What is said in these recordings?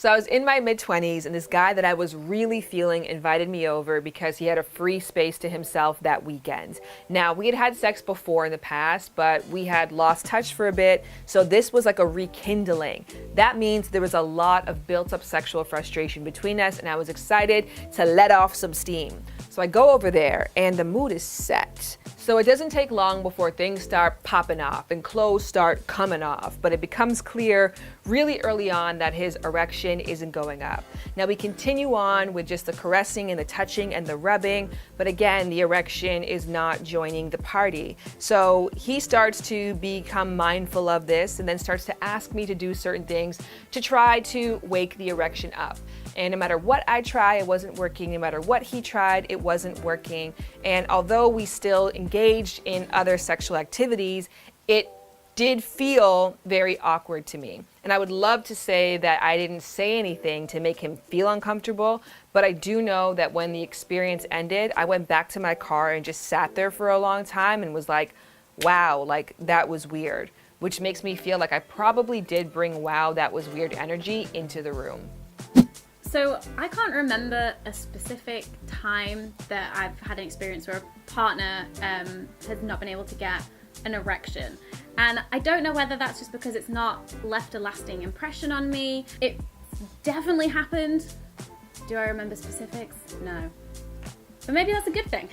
So I was in my mid-20s and this guy that I was really feeling invited me over because he had a free space to himself that weekend. Now, we had had sex before in the past, but we had lost touch for a bit, so this was like a rekindling. That means there was a lot of built-up sexual frustration between us, and I was excited to let off some steam. So I go over there and the mood is set. So it doesn't take long before things start popping off and clothes start coming off, but it becomes clear really early on that his erection isn't going up. Now we continue on with just the caressing and the touching and the rubbing, but again, the erection is not joining the party. So he starts to become mindful of this and then starts to ask me to do certain things to try to wake the erection up. And no matter what I try, it wasn't working. No matter what he tried, it wasn't working. And although we still engaged in other sexual activities, it did feel very awkward to me. And I would love to say that I didn't say anything to make him feel uncomfortable, but I do know that when the experience ended, I went back to my car and just sat there for a long time and was like, wow, like that was weird, which makes me feel like I probably did bring wow, that was weird energy into the room. So I can't remember a specific time that I've had an experience where a partner has not been able to get an erection. And I don't know whether that's just because it's not left a lasting impression on me. It definitely happened. Do I remember specifics? No. But maybe that's a good thing.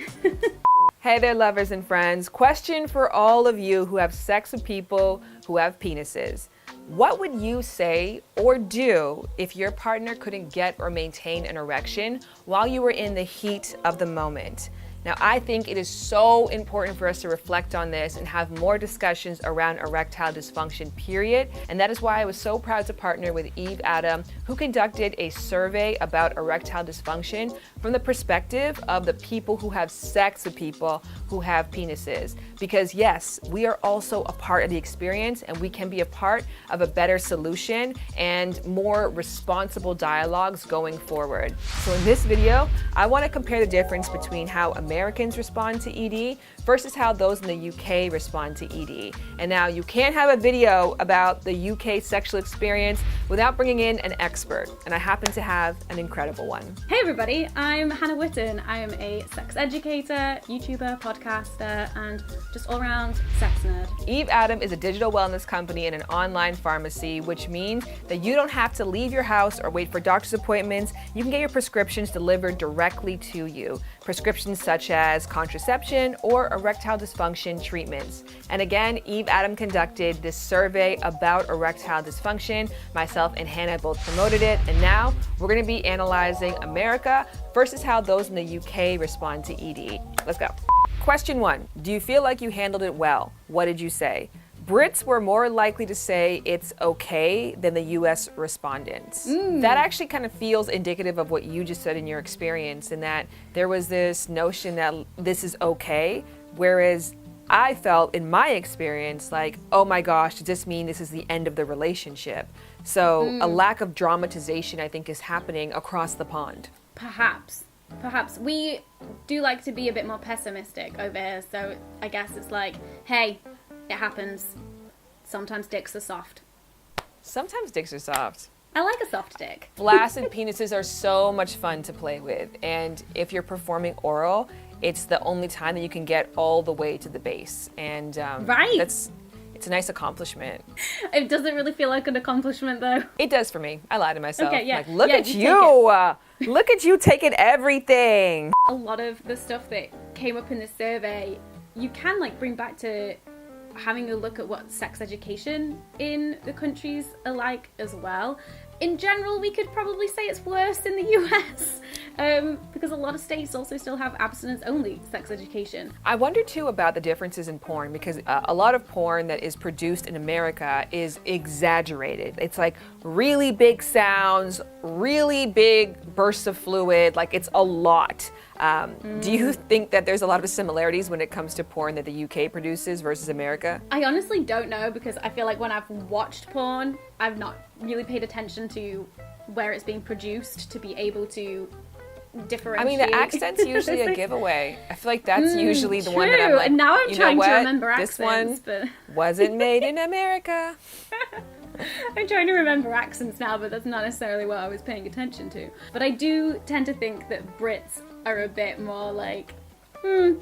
Hey there, lovers and friends. Question for all of you who have sex with people who have penises. What would you say or do if your partner couldn't get or maintain an erection while you were in the heat of the moment? Now, I think it is so important for us to reflect on this and have more discussions around erectile dysfunction, period. And that is why I was so proud to partner with Eve Adam, who conducted a survey about erectile dysfunction from the perspective of the people who have sex with people who have penises. Because yes, we are also a part of the experience and we can be a part of a better solution and more responsible dialogues going forward. So in this video, I want to compare the difference between how Americans respond to ED versus how those in the UK respond to ED. And now you can't have a video about the UK sexual experience without bringing in an expert. And I happen to have an incredible one. Hey everybody, I'm Hannah Witten. I am a sex educator, YouTuber, podcaster, and just all-around sex nerd. Eve Adam is a digital wellness company and an online pharmacy, which means that you don't have to leave your house or wait for doctor's appointments. You can get your prescriptions delivered directly to you. Prescriptions such as contraception or erectile dysfunction treatments. And again, Eve Adam conducted this survey about erectile dysfunction. Myself and Hannah both promoted it, and now we're going to be analyzing America versus how those in the UK respond to ED. Let's go. Question 1. Do you feel like you handled it well? What did you say? Brits were more likely to say it's okay than the US respondents. That actually kind of feels indicative of what you just said in your experience, in that there was this notion that this is okay, whereas I felt in my experience like, oh my gosh, does this mean this is the end of the relationship? So a lack of dramatization, I think, is happening across the pond. Perhaps. We do like to be a bit more pessimistic over here, so I guess it's like, hey, it happens. Sometimes dicks are soft. Sometimes dicks are soft. I like a soft dick. Flaccid penises are so much fun to play with, and if you're performing oral, it's the only time that you can get all the way to the base, and right. It's a nice accomplishment. It doesn't really feel like an accomplishment though. It does for me. I lie to myself. Okay, yeah. Like, look Yeah, at you! Look at you taking everything! A lot of the stuff that came up in this survey, you can like bring back to having a look at what sex education in the countries are like as well. In general, we could probably say it's worse in the US because a lot of states also still have abstinence-only sex education. I wonder too about the differences in porn, because a lot of porn that is produced in America is exaggerated. It's like really big sounds, really big bursts of fluid, like it's a lot. Do you think that there's a lot of similarities when it comes to porn that the UK produces versus America? I honestly don't know, because I feel like when I've watched porn, I've not really paid attention to where it's being produced to be able to differentiate. I mean, the accent's usually a giveaway. I feel like that's usually the true. one that I'm like, and now I'm you trying know what? to remember This accents. one wasn't made in America. I'm trying to remember accents now, but that's not necessarily what I was paying attention to. But I do tend to think that Brits are a bit more like, Is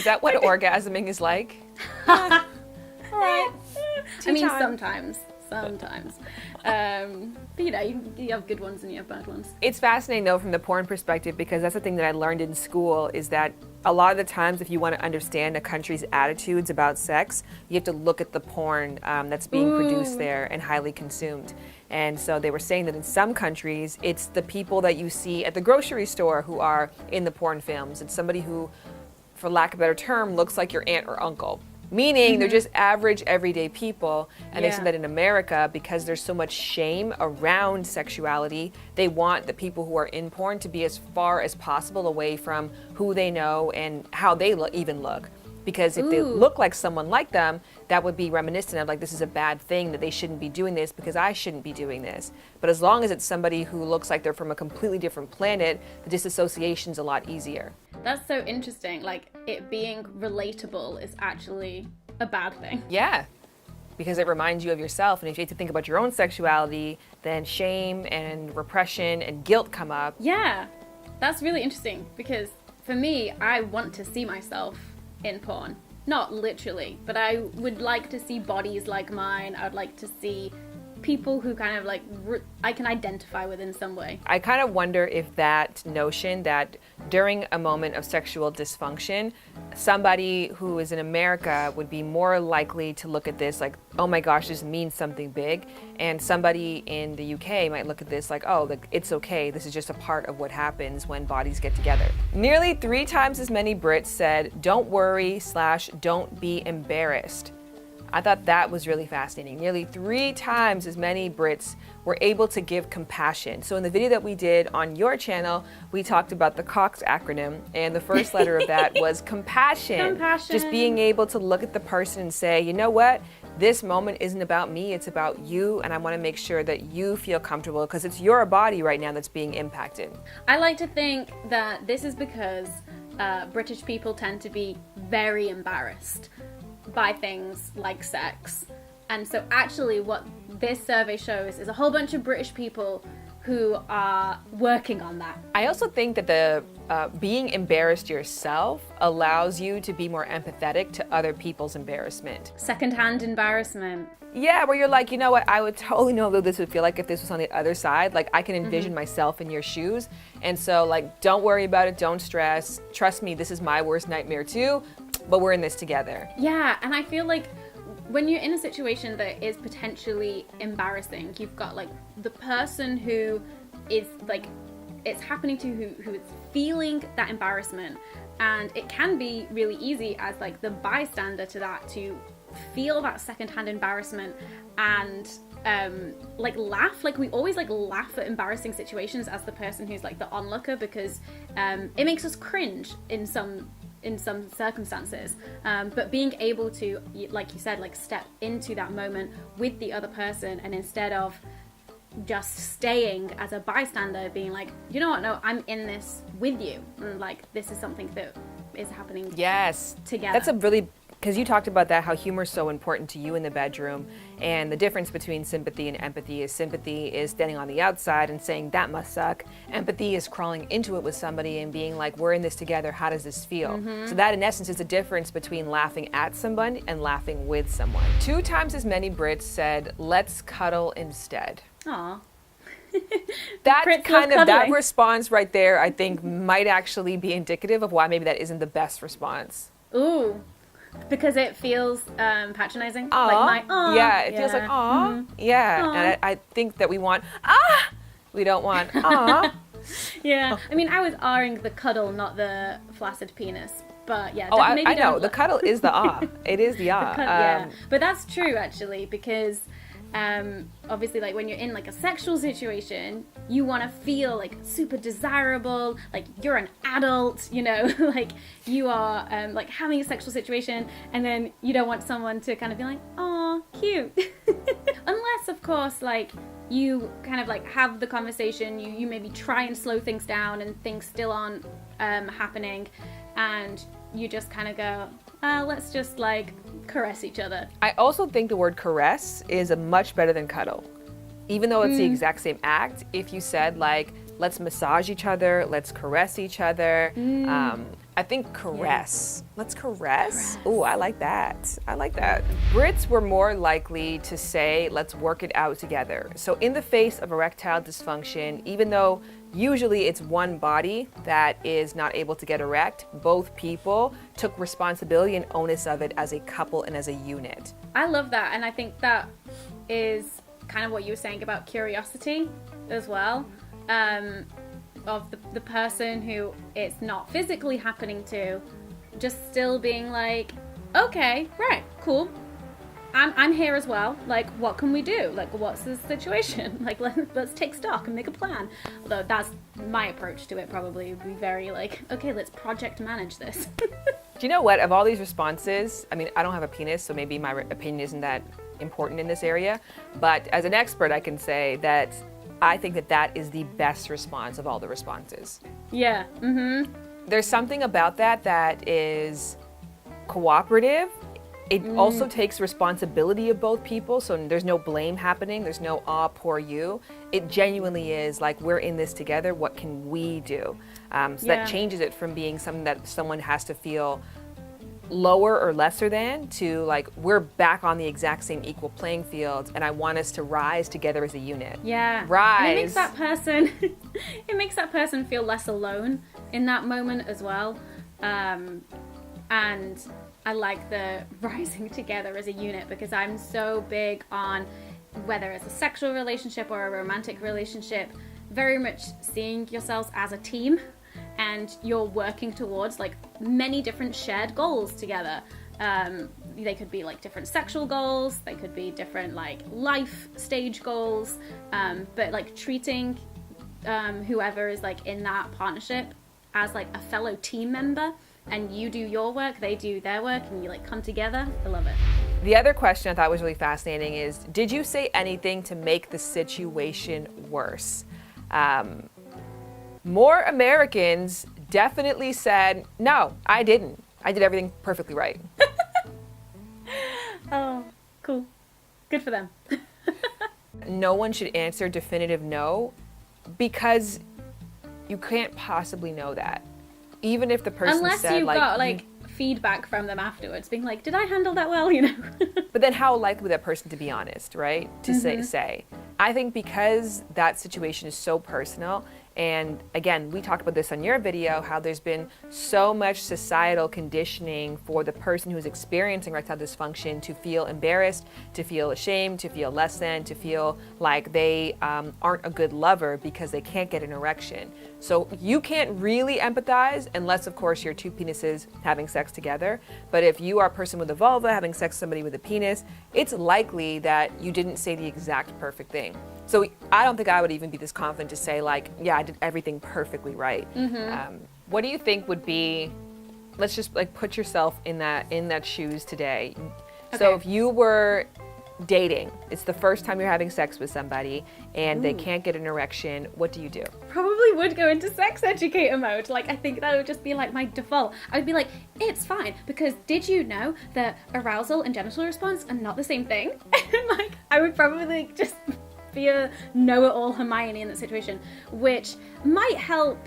that what orgasming is like? all right. I mean, time. sometimes. But you know, you have good ones and you have bad ones. It's fascinating though from the porn perspective, because that's the thing that I learned in school, is that a lot of the times if you want to understand a country's attitudes about sex, you have to look at the porn that's being produced there and highly consumed. And so they were saying that in some countries, it's the people that you see at the grocery store who are in the porn films. It's somebody who, for lack of a better term, looks like your aunt or uncle. Meaning they're just average, everyday people. And they said that in America, because there's so much shame around sexuality, they want the people who are in porn to be as far as possible away from who they know and how they even look. Because if they look like someone like them, that would be reminiscent of like, this is a bad thing, that they shouldn't be doing this because I shouldn't be doing this. But as long as it's somebody who looks like they're from a completely different planet, the disassociation's a lot easier. That's so interesting. Like, it being relatable is actually a bad thing. Yeah, because it reminds you of yourself. And if you have to think about your own sexuality, then shame and repression and guilt come up. Yeah, that's really interesting because for me, I want to see myself in porn. Not literally, but I would like to see bodies like mine. I would like to see people who kind of like I can identify with in some way. I kind of wonder if that notion that during a moment of sexual dysfunction, somebody who is in America would be more likely to look at this like, oh my gosh, this means something big. And somebody in the UK might look at this like, oh, like, it's okay. This is just a part of what happens when bodies get together. Nearly 3 times as many Brits said, don't worry / don't be embarrassed. I thought that was really fascinating. Nearly 3 times as many Brits were able to give compassion. So in the video that we did on your channel, we talked about the COX acronym, and the first letter of that was compassion. Compassion. Just being able to look at the person and say, you know what? This moment isn't about me, it's about you, and I want to make sure that you feel comfortable because it's your body right now that's being impacted. I like to think that this is because British people tend to be very embarrassed by things like sex. And so actually what this survey shows is a whole bunch of British people who are working on that. I also think that the being embarrassed yourself allows you to be more empathetic to other people's embarrassment. Secondhand embarrassment. Yeah, where you're like, you know what, I would totally know what this would feel like if this was on the other side. Like, I can envision myself in your shoes. And so, like, don't worry about it, don't stress. Trust me, this is my worst nightmare too, but we're in this together. Yeah, and I feel like when you're in a situation that is potentially embarrassing, you've got like the person who is like, it's happening to who is feeling that embarrassment, and it can be really easy as like the bystander to that to feel that secondhand embarrassment and like laugh. Like we always like laugh at embarrassing situations as the person who's like the onlooker, because it makes us cringe in some circumstances, but being able to, like you said, like step into that moment with the other person, and instead of just staying as a bystander, being like, you know what, no, I'm in this with you, and like this is something that is happening. Yes, together. That's a really, because you talked about that, how humor is so important to you in the bedroom, and the difference between sympathy and empathy is sympathy is standing on the outside and saying that must suck. Empathy is crawling into it with somebody and being like, we're in this together, how does this feel? So that in essence is the difference between laughing at someone and laughing with someone. 2 times as many Brits said, let's cuddle instead. Aw. That kind of, that cuddling. response right there, I think might actually be indicative of why maybe that isn't the best response. Ooh. Because it feels patronizing. Aww. Like my aw. Yeah, it feels like aw. Yeah, Aw. and I think that we want ah. We don't want aw. Yeah. I mean, I was ahhing the cuddle, not the flaccid penis. But yeah, Oh, maybe I know. don't The cuddle is the ah. It is the ah. yeah, but that's true actually, because obviously, like when you're in like a sexual situation, you want to feel like super desirable, like you're an adult, you know, like you are like having a sexual situation, and then you don't want someone to kind of be like, oh, cute. Unless, of course, like you kind of like have the conversation, you maybe try and slow things down and things still aren't happening, and you just kind of go, let's just like caress each other. I also think the word caress is a much better than cuddle. Even though it's the exact same act, if you said like, let's massage each other, let's caress each other. I think caress. Yeah. Let's caress. Ooh, I like that. I like that. Brits were more likely to say, let's work it out together. So in the face of erectile dysfunction, even though usually it's one body that is not able to get erect, both people took responsibility and onus of it as a couple and as a unit. I love that, and I think that is kind of what you were saying about curiosity as well. Of the person who it's not physically happening to, just still being like, okay, right, cool, I'm here as well, like, what can we do, like, what's the situation, like, let's take stock and make a plan. Although that's my approach to it, probably would be very like, okay, let's project manage this. Do you know what, of all these responses, I mean, I don't have a penis, so maybe my opinion isn't that important in this area, but as an expert I can say that I think that is the best response of all the responses. Yeah. There's something about that is cooperative. It also takes responsibility of both people, so there's no blame happening. There's no, ah, poor you. It genuinely is like, we're in this together. What can we do? That changes it from being something that someone has to feel lower or lesser than to like, we're back on the exact same equal playing field and I want us to rise together as a unit. Yeah. Rise. And it makes that person feel less alone in that moment as well. And I like the rising together as a unit, because I'm so big on, whether it's a sexual relationship or a romantic relationship, very much seeing yourselves as a team. And you're working towards like many different shared goals together. They could be like different sexual goals, they could be different like life stage goals, but like treating whoever is like in that partnership as like a fellow team member, and you do your work, they do their work, and you like come together. I love it. The other question I thought was really fascinating is, did you say anything to make the situation worse? More Americans definitely said, no, I didn't. I did everything perfectly right. Oh, cool. Good for them. No one should answer definitive no, because you can't possibly know that. Even if the person Unless said, you've like, got like feedback from them afterwards, being like, did I handle that well, you know? But then how likely would that person to be honest, right? To say. I think because that situation is so personal, and again, we talked about this on your video, how there's been so much societal conditioning for the person who's experiencing erectile dysfunction to feel embarrassed, to feel ashamed, to feel less than, to feel like they aren't a good lover because they can't get an erection. So you can't really empathize unless, of course, you're two penises having sex together. But if you are a person with a vulva having sex with somebody with a penis, it's likely that you didn't say the exact perfect thing. So I don't think I would even be this confident to say like, yeah, I did everything perfectly right. What do you think would be, let's just like put yourself in that shoes today. Okay. So if you were dating, it's the first time you're having sex with somebody and they can't get an erection, what do you do? Probably would go into sex educator mode. Like, I think that would just be like my default. I would be like, it's fine, because did you know that arousal and genital response are not the same thing? And like, I would probably like, just be a know-it-all Hermione in that situation, which might help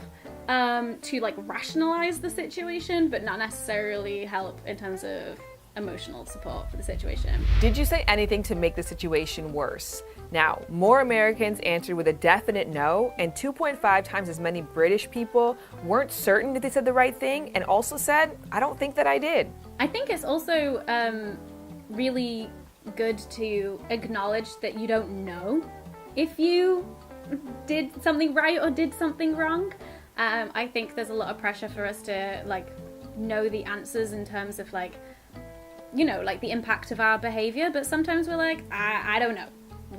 to like rationalize the situation, but not necessarily help in terms of emotional support for the situation. Did you say anything to make the situation worse? Now, more Americans answered with a definite no, and 2.5 times as many British people weren't certain that they said the right thing and also said, I don't think that I did. I think it's also really good to acknowledge that you don't know if you did something right or did something wrong. I think there's a lot of pressure for us to like know the answers in terms of like, you know, like the impact of our behavior, but sometimes we're like, I don't know.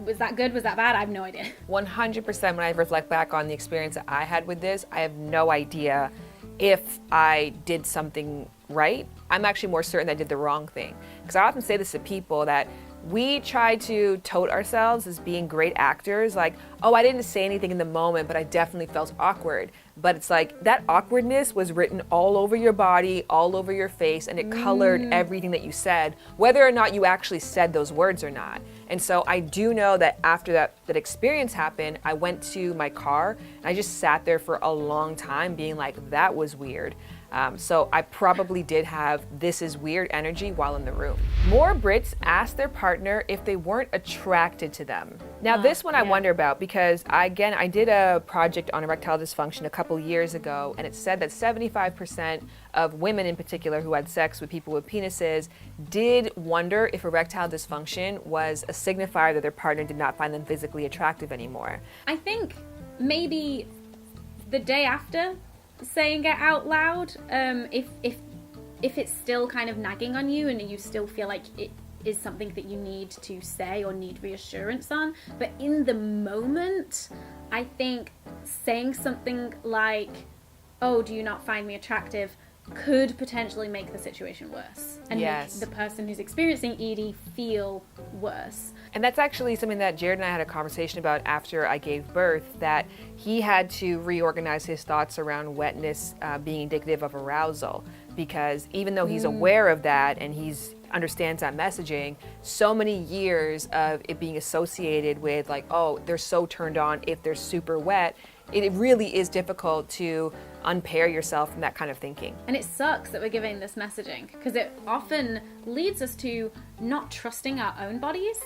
Was that good? Was that bad? I have no idea. 100% when I reflect back on the experience that I had with this, I have no idea if I did something right. I'm actually more certain that I did the wrong thing. Because I often say this to people that we try to tote ourselves as being great actors, like, oh, I didn't say anything in the moment, but I definitely felt awkward. But it's like that awkwardness was written all over your body, all over your face, and it colored everything that you said, whether or not you actually said those words or not. And so I do know that after that experience happened, I went to my car and I just sat there for a long time being like, that was weird. So I probably did have this is weird energy while in the room. More Brits asked their partner if they weren't attracted to them. Now this one I wonder about because I did a project on erectile dysfunction a couple years ago, and it said that 75% of women in particular who had sex with people with penises did wonder if erectile dysfunction was a signifier that their partner did not find them physically attractive anymore. I think maybe the day after saying it out loud, if it's still kind of nagging on you and you still feel like it is something that you need to say or need reassurance on, but in the moment, I think saying something like, oh, do you not find me attractive, could potentially make the situation worse and make the person who's experiencing ED feel worse. And that's actually something that Jared and I had a conversation about after I gave birth, that he had to reorganize his thoughts around wetness being indicative of arousal, because even though he's aware of that and he's understands that messaging, so many years of it being associated with like, oh, they're so turned on if they're super wet, it really is difficult to unpair yourself from that kind of thinking. And it sucks that we're giving this messaging because it often leads us to not trusting our own bodies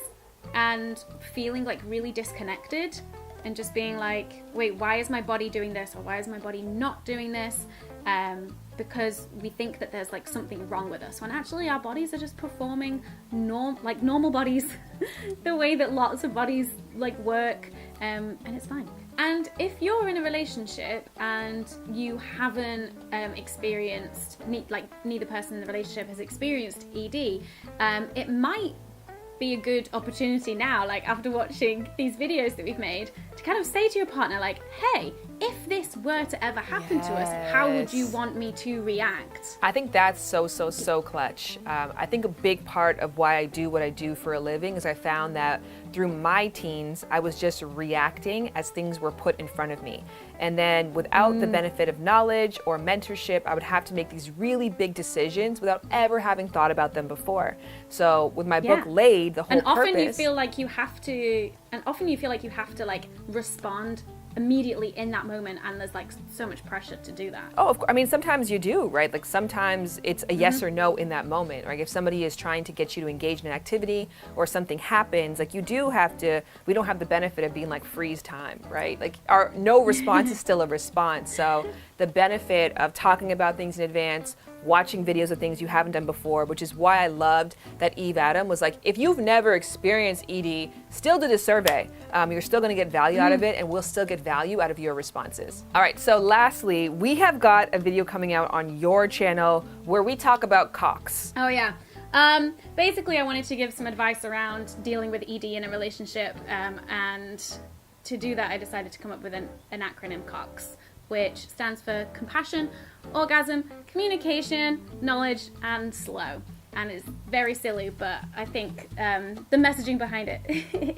and feeling like really disconnected and just being like, wait, why is my body doing this or why is my body not doing this? Because we think that there's like something wrong with us when actually our bodies are just performing like normal bodies the way that lots of bodies like work, and it's fine. And if you're in a relationship and you haven't experienced, neither person in the relationship has experienced ED, it might be a good opportunity now, like after watching these videos that we've made, to kind of say to your partner like, hey, if this were to ever happen to us, how would you want me to react? I think that's so clutch. I think a big part of why I do what I do for a living is I found that through my teens, I was just reacting as things were put in front of me. And then without the benefit of knowledge or mentorship, I would have to make these really big decisions without ever having thought about them before. So with my book Laid, the whole purpose... And often you feel like you have to like respond immediately in that moment, and there's like so much pressure to do that. Oh, of course. I mean, sometimes you do, right? Like sometimes it's a yes or no in that moment. Like if somebody is trying to get you to engage in an activity or something happens, like you do have to, we don't have the benefit of being like freeze time, right? Like our no response is still a response. So the benefit of talking about things in advance, watching videos of things you haven't done before, which is why I loved that Eve Adam was like, if you've never experienced ED, still do the survey. You're still gonna get value out of it, and we'll still get value out of your responses. All right, so lastly, we have got a video coming out on your channel where we talk about cocks. Oh yeah. Basically I wanted to give some advice around dealing with ED in a relationship, and to do that I decided to come up with an acronym COCKS, which stands for compassion, orgasm, communication, knowledge, and slow. And it's very silly, but I think the messaging behind it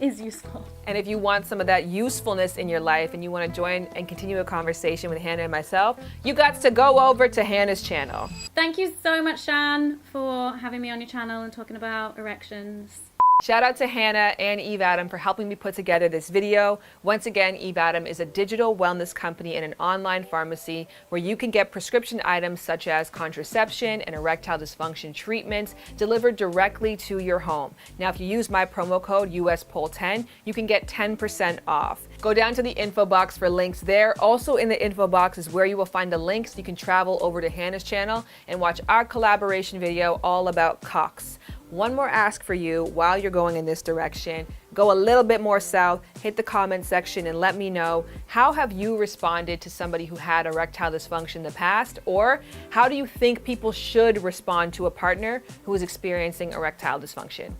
is useful. And if you want some of that usefulness in your life and you want to join and continue a conversation with Hannah and myself, you got to go over to Hannah's channel. Thank you so much, Shan, for having me on your channel and talking about erections. Shout out to Hannah and Eve Adam for helping me put together this video. Once again, Eve Adam is a digital wellness company and an online pharmacy where you can get prescription items such as contraception and erectile dysfunction treatments delivered directly to your home. Now, if you use my promo code USPOLL10, you can get 10% off. Go down to the info box for links there. Also in the info box is where you will find the links so you can travel over to Hannah's channel and watch our collaboration video all about cocks. One more ask for you while you're going in this direction. Go a little bit more south, hit the comment section and let me know, how have you responded to somebody who had erectile dysfunction in the past? Or how do you think people should respond to a partner who is experiencing erectile dysfunction?